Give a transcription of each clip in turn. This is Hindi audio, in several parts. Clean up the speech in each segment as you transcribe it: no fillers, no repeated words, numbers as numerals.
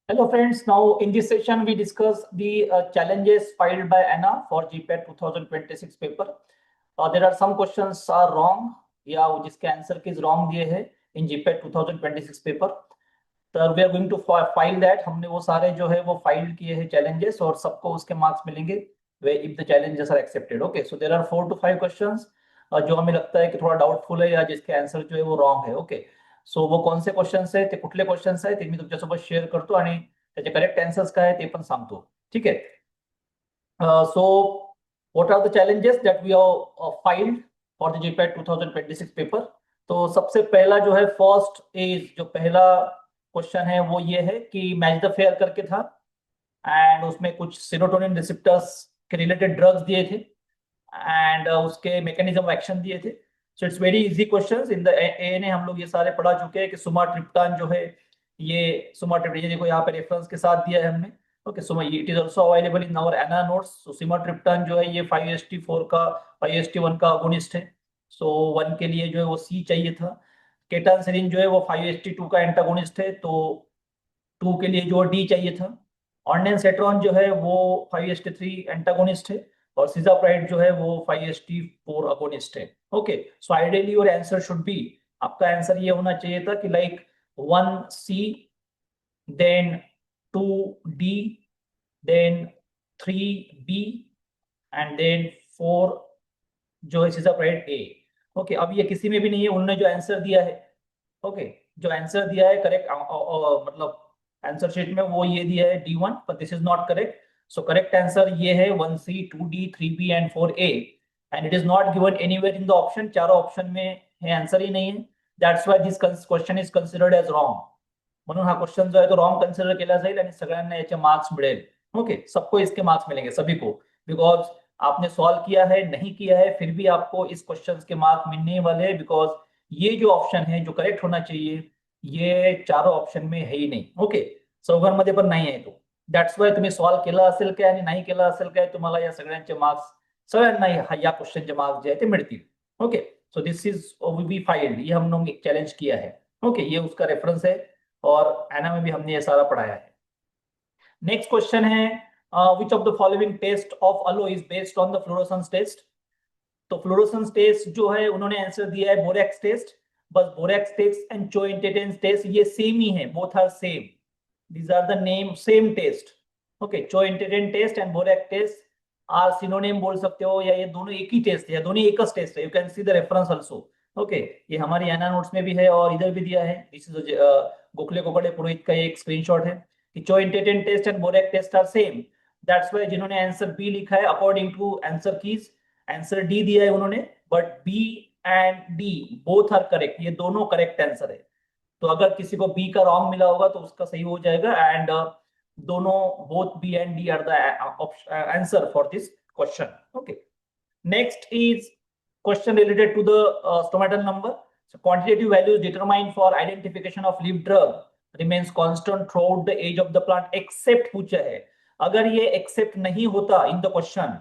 Hello friends, now in this session we discuss the challenges filed by ANA for GPAT 2026 paper. There are some questions are wrong या जिसके आंसर की wrong दिए हैं in GPAT 2026 paper. So we are going to file that. हमने वो सारे जो है वो फाइल किए हैं challenges और सबको उसके मार्क्स मिलेंगे if the challenges are accepted. Okay, so there are 4 to 5 questions जो हमें लगता है कि थोड़ा डाउटफुल है या जिसके आंसर जो है वो रॉन्ग है. ओके, सो वो कोणते क्वेश्चन्स आहे ते कुठले क्वेश्चन्स आहे ते मी तुमच्यासोबत शेअर करतो आणि त्याचे करेक्ट आन्सर्स काय आहे ते पण सांगतो. ठीक आहे. So what are the challenges that we have filed for the GPAT 2026 paper. तो सबसे पहला जो है फर्स्ट इज जो पहला क्वेश्चन है वो ये है कि मैच द फेयर करके था एंड उसमें कुछ सेरोटोनिन रिसेप्टर्स के रिलेटेड ड्रग्स दिए थे एंड उसके मैकेनिज्म ऑफ एक्शन दिए थे. So it's very easy questions in the ANA हम लोग ये सारे पढ़ा चुके हैं कि सुमाट्रिप्टान जो है ये सुमाट्रिप्टान देखो यहाँ पे रेफरेंस के साथ दिया है हमने. Okay, so it is also available in our एना नोट्स. सो सुमाट्रिप्टान जो है ये 5HT4 का 5HT1 का अगोनिस्ट है. सो 1 के लिए जो है वो सी चाहिए था. केटानसेरिन जो है वो 5HT2 का एंटागोनिस्ट है तो 2 के लिए जो डी चाहिए था. ऑर्डेंसेट्रॉन जो है वो 5HT3 एंटागोनिस्ट है और सिजाप्राइड जो है वो 5HT4 अगोनिस्ट है. Okay, so ideally your answer should be, आपका आंसर ये होना चाहिए था कि like 1C, then 2D, then 3B and then 4 जो है सिजाप्राइड ए. ओके, अब ये किसी में भी नहीं है उन्होंने जो आंसर दिया है. ओके, जो आंसर दिया है करेक्ट मतलब आंसर शीट में वो ये दिया है D1, but this is not correct. So correct answer ये है 1C, 2D, 3B and 4A and it is not given anywhere in the option. चारों ऑप्शन में है आंसर ही नहीं है. That's why this question is considered as wrong. म्हणून हा क्वेश्चन जो आहे तो रॉंग कन्सिडर केला जाईल आणि सगळ्यांना याचे मार्क्स मिळेल. ओके, सबको इसके मार्क्स मिलेंगे सभी को, बिकॉज आपने सॉल्व किया है नहीं किया है फिर भी आपको इस क्वेश्चन के मार्क्स मिलने वाले हैं बिकॉज ये जो ऑप्शन है जो करेक्ट होना चाहिए ये चारों ऑप्शन में है ही नाही. ओके, चौघांमध्ये पण नाही आहे तो. दॅट्स वाय तुम्ही सॉल्व केला असेल काय आणि नाही केला असेल काय तुम्हाला या सगळ्यांचे मार्क्स सगळ्यांना या क्वेश्चनचे मार्क्स जे आहे ते मिळतील. Okay, so this is we filed, ये हम लोग एक चैलेंज किया है. ओके, ये उसका रेफरेंस है और एना में भी हमने ये सारा पढ़ाया है. नेक्स्ट क्वेश्चन है which of the following test of aloe is based on the fluorescence test. तो फ्लोरोसेंस टेस्ट जो है उन्होंने आंसर दिया है बोरेक्स टेस्ट. बस borax test and schoentetens test ये सेम ही है, both are same. These are the name same test. Okay, schoenteten test and borax test are synonym बोल सकते हो या ये दोनों एक ही टेस्ट है या दोनों एक टेस्ट है. You can see the reference also. Okay, ये हमारी एना नोट्स में भी है और इधर भी दिया है. दिस इज गोखले कोकड़े पुरोहित का एक स्क्रीनशॉट है कि schoenteten test and borax test are same. That's why जिन्होंने आंसर बी लिखा है according to answer keys answer D दिया है उन्होंने, but B and D both are correct, ये दोनों करेक्ट आंसर है. तो अगर किसी को बी का रॉन्ग मिला होगा तो उसका सही हो जाएगा एंड दोनों both B and D are the answer for this question. Okay, next is question related to the stomatal number. So quantitative values determined for identification of leaf drug remains constant throughout the age of the plant except पूछा है. अगर ये एक्सेप्ट नहीं होता इन द क्वेश्चन,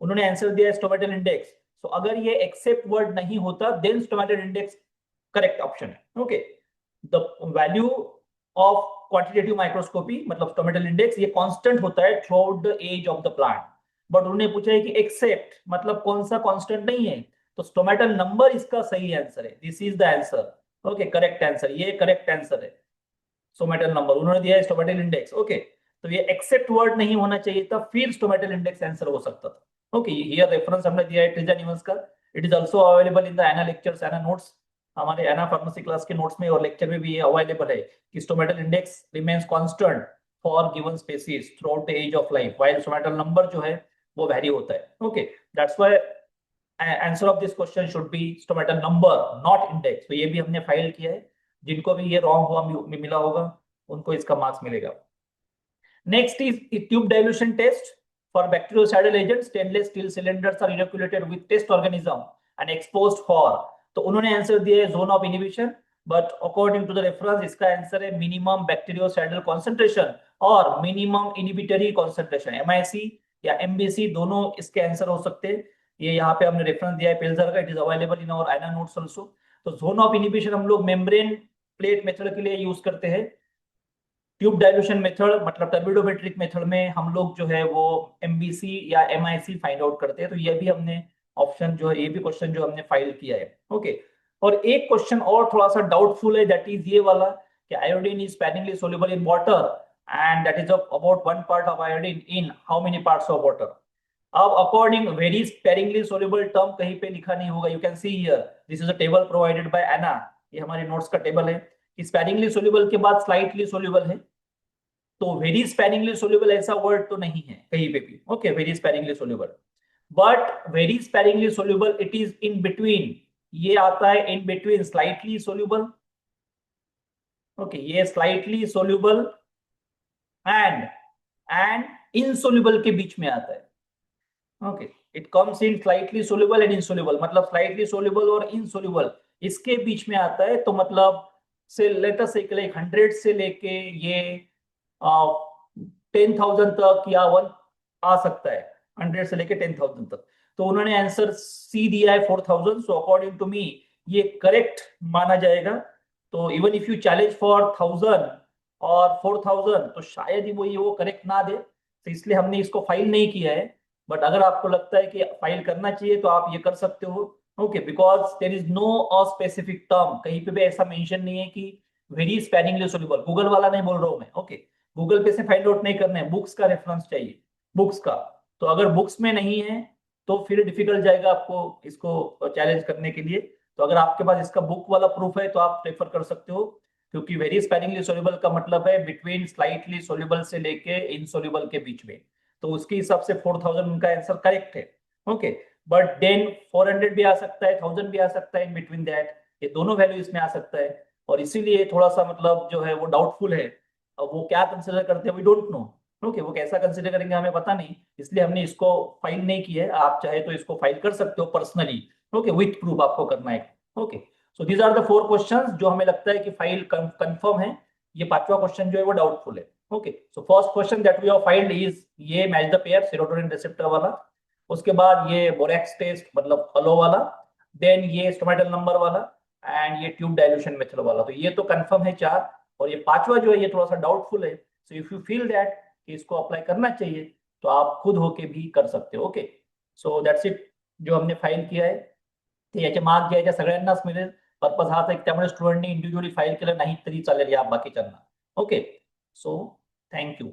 उन्होंने आंसर दिया है स्टोमेटल इंडेक्स. सो अगर ये एक्सेप्ट वर्ड नहीं होता then stomatal index correct option है. Okay, the value of quantitative microscopy मतलब स्टोमेटल इंडेक्स ये कांस्टेंट होता है throughout the age of the plant. But उन्होंने पूछा है कि एक्सेप्ट मतलब कौन सा कांस्टेंट नहीं है, तो स्टोमेटल नंबर इसका सही आंसर है. This is the answer. Okay, correct answer, ये करेक्ट आंसर है. स्टोमेटल नंबर उन्होंने दिया है स्टोमेटल इंडेक्स. ओके, तो ये एक्सेप्ट वर्ड नहीं होना चाहिए था फिर स्टोमेटल इंडेक्स आंसर हो सकता था. ओके, हियर रेफरेंस हमने दिया है ट्रिजा निवंस का. It is also available in the एना लेक्चर्स, एना नोट्स. हमारे एना फार्मेसी क्लास के नोट्स में और लेक्चर में भी ये अवेलेबल है कि stomatal index remains constant for given species throughout the age of life while stomatal number जो है वो वैरी होता है. Okay, that's why answer of this question should be stomatal number not index. तो ये भी हमने फाइल किया है. जिनको भी ये रॉन्ग हुआ मिला होगा उनको इसका मार्क्स मिलेगा. Next is tube dilution test for bactericidal agents. Stainless steel cylinders are inoculated with test organism and exposed for. तो उन्होंने आंसर दिया है zone of inhibition, but according to the reference इसका आंसर है मिनिमम बैक्टीरियोसाइडल कॉन्सेंट्रेशन और मिनिमम इनिबिटरी कॉन्सेंट्रेशन. MIC या MBC दोनों इसके आंसर हो सकते हैं. ये यहाँ पे हमने रेफरेंस दिया है पेल्जर का. It is available in our आइना नोट्स आल्सो. तो जोन ऑफ इनिबिशन हम लोग मेम्ब्रेन प्लेट मेथड के लिए यूज करते हैं. ट्यूब डाइल्यूशन मेथड मतलब टर्बिडोमेट्रिक मेथड में हम लोग जो है वो एमबीसी या एमआईसी फाइंड आउट करते हैं, तो ये भी हमने ऑप्शन जो है, ये भी क्वेश्चन जो हमने फाइल किया है। ओके, और एक क्वेश्चन और थोड़ा सा डाउटफुल है, दैट इज ये वाला कि iodine is sparingly soluble in water and that is about 1 part of iodine in how many parts of water. अब according very sparingly soluble term कहीं पे लिखा नहीं होगा, you can see here this is a table provided by एना, ये हमारे नोट्स का टेबल है कि स्पेरिंगली सोल्यूबल के बाद स्लाइटली सोल्यूबल है, तो वेरी स्पेरिंगली सोल्यूबल ऐसा वर्ड तो नहीं है कहीं पे भी। Okay, very sparingly soluble, but very sparingly soluble it is in between, ये आता है in between slightly soluble. Okay, ये स्लाइटली सोल्यूबल एंड इनसोल्यूबल के बीच में आता है। Okay, it comes in slightly soluble and insoluble, मतलब स्लाइटली सोल्यूबल और इनसोल्यूबल इसके बीच में आता है। तो मतलब से लेटर से 100 से लेके ये 10,000 तक या 1 आ सकता है, 100 से लेके 10,000 तक। तो उन्होंने आंसर सी दिया है 4,000, सो अकॉर्डिंग टू मी ये करेक्ट माना जाएगा। तो even if you challenge for 1,000 और 4,000 तो शायद ही वो करेक्ट ना दे, तो इसलिए हमने इसको फाइल नहीं किया है। बट अगर आपको लगता है कि फाइल करना चाहिए तो आप ये कर सकते हो। Okay, because there is no a specific term, कहीं पे भी ऐसा मेंशन नहीं है कि वेरी स्पैनिंगली सोल्यूबल, गूगल वाला नहीं बोल रहा हूं मैं। ओके, गूगल पे से फाइंड आउट नहीं करना है, बुक्स का रेफरेंस चाहिए, बुक्स का। तो अगर बुक्स में नहीं है तो फिर डिफिकल्ट जाएगा आपको इसको चैलेंज करने के लिए। तो अगर आपके पास इसका बुक वाला प्रूफ है तो आप प्रेफर कर सकते हो, क्योंकि वेरी स्पैनिंगली सोल्यूबल का मतलब है बिटवीन स्लाइटली सोल्यूबल से लेके इनसोल्यूबल के बीच में। तो उसके हिसाब से 4,000 उनका आंसर करेक्ट है। ओके, बट देन 400 भी आ सकता है, 1,000 भी आ सकता है, इन बिटवीन दैट ये दोनों वैल्यू इसमें आ सकता है। और इसीलिए थोड़ा सा मतलब जो है वो डाउटफुल है। अब वो क्या कंसिडर करते हैं वी डोंट नो। ओके, वो कैसा कंसिडर करेंगे हमें पता नहीं, इसलिए हमने इसको फाइल नहीं किया है। आप चाहे तो इसको फाइल कर सकते हो पर्सनली। ओके, विथ प्रूफ आपको करना है। Okay, so these are the 4 questions जो हमें लगता है कि फाइल कंफर्म है। ये 5वां क्वेश्चन जो है वो डाउटफुल है। Okay, so first question that we have find is ये match the pair serotonin receptor वाला, उसके बाद ये बोरेक्स टेस्ट मतलब हलो वाला, देन ये स्टोमेटल नंबर वाला एंड ये ट्यूब डाइल्यूशन मेथड वाला। तो ये तो कंफर्म है 4, और ये 5वां जो है ये थोड़ा सा डाउटफुल है। So if you feel that कि इसको अप्लाई करना चाहिए तो आप खुद होके भी कर सकते हो। ओके, सो दैट्स इट जो हमने फाइल किया आहे ते याचे मार्क घ्यायचे सगळ्यांनाच मिळेल। पर्पज हाच आहे त्यामुळे स्टुडंटनी इंडिव्हिज्युअली फाइल केलं नाही तरी चालेल या बाकीच्यांना। Okay, so thank you.